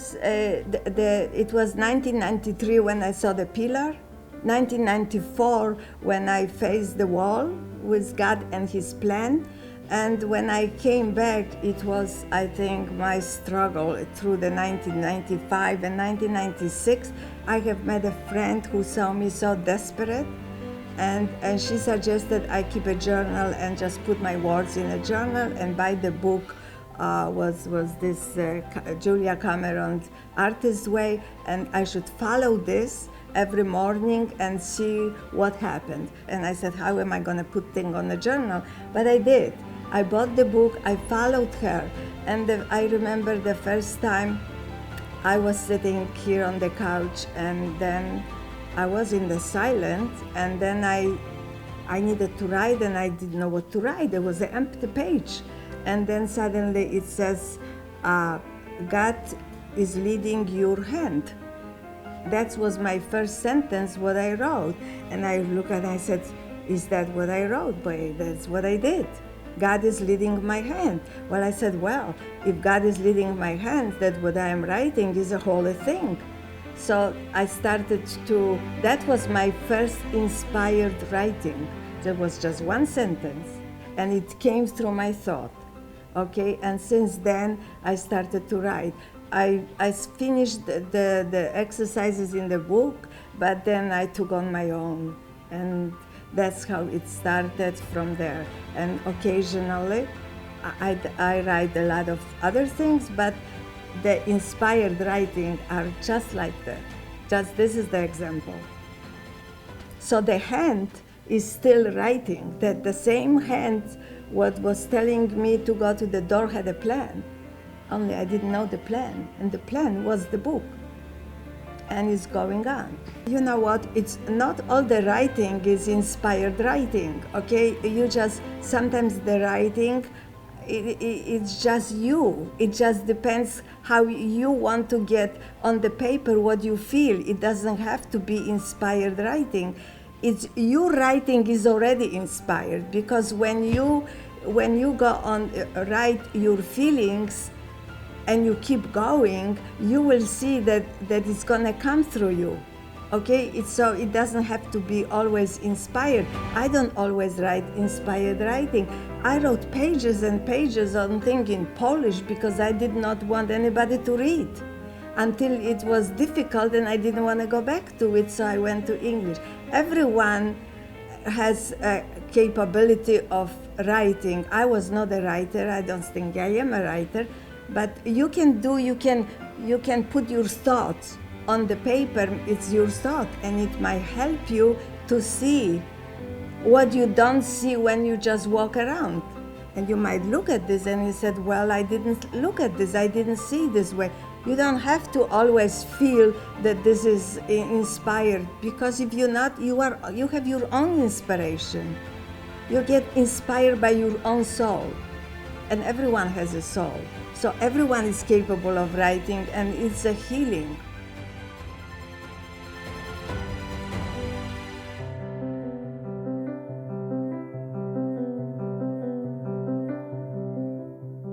was, it was 1993 when I saw the pillar, 1994 when I faced the wall with God and His plan, and when I came back, it was, I think, my struggle through the 1995 and 1996. I have met a friend who saw me so desperate, and she suggested I keep a journal and just put my words in a journal, and buy the book was this Julia Cameron's Artist's Way, and I should follow this every morning and see what happened. And I said, how am I going to put things on a journal? But I did. I bought the book, I followed her, and I remember the first time I was sitting here on the couch, and then I was in the silence, and then I needed to write, and I didn't know what to write. There was an empty page. And then suddenly it says, God is leading your hand. That was my first sentence, what I wrote. And I looked and I said, is that what I wrote? Boy, that's what I did. God is leading my hand. Well, I said, well, if God is leading my hand, that what I am writing is a holy thing. So I started to, that was my first inspired writing. There was just one sentence, and it came through my thought. Okay, and since then I started to write. I finished the exercises in the book, but then I took on my own, and that's how it started from there. And occasionally I write a lot of other things, but the inspired writing are just like that. Just this is the example. So the hand is still writing, that the same hand what was telling me to go to the door had a plan, only I didn't know the plan, and the plan was the book, and it's going on. You know what, it's not all the writing is inspired writing, okay? You just, sometimes the writing, it's just you. It just depends how you want to get on the paper what you feel. It doesn't have to be inspired writing. It's your writing is already inspired, because when you go on write your feelings and you keep going, you will see that it's gonna come through you. Okay, so it doesn't have to be always inspired. I don't always write inspired writing. I wrote pages and pages on things in Polish because I did not want anybody to read, until it was difficult and I didn't want to go back to it, so I went to English. Everyone has a capability of writing. I was not a writer. I don't think I am a writer, but you can put your thoughts on the paper. It's your thought, and it might help you to see what you don't see when you just walk around. And you might look at this and you said, well, I didn't look at this, I didn't see this way. You don't have to always feel that this is inspired, because if you're not, you have your own inspiration. You get inspired by your own soul, and everyone has a soul. So everyone is capable of writing, and it's a healing.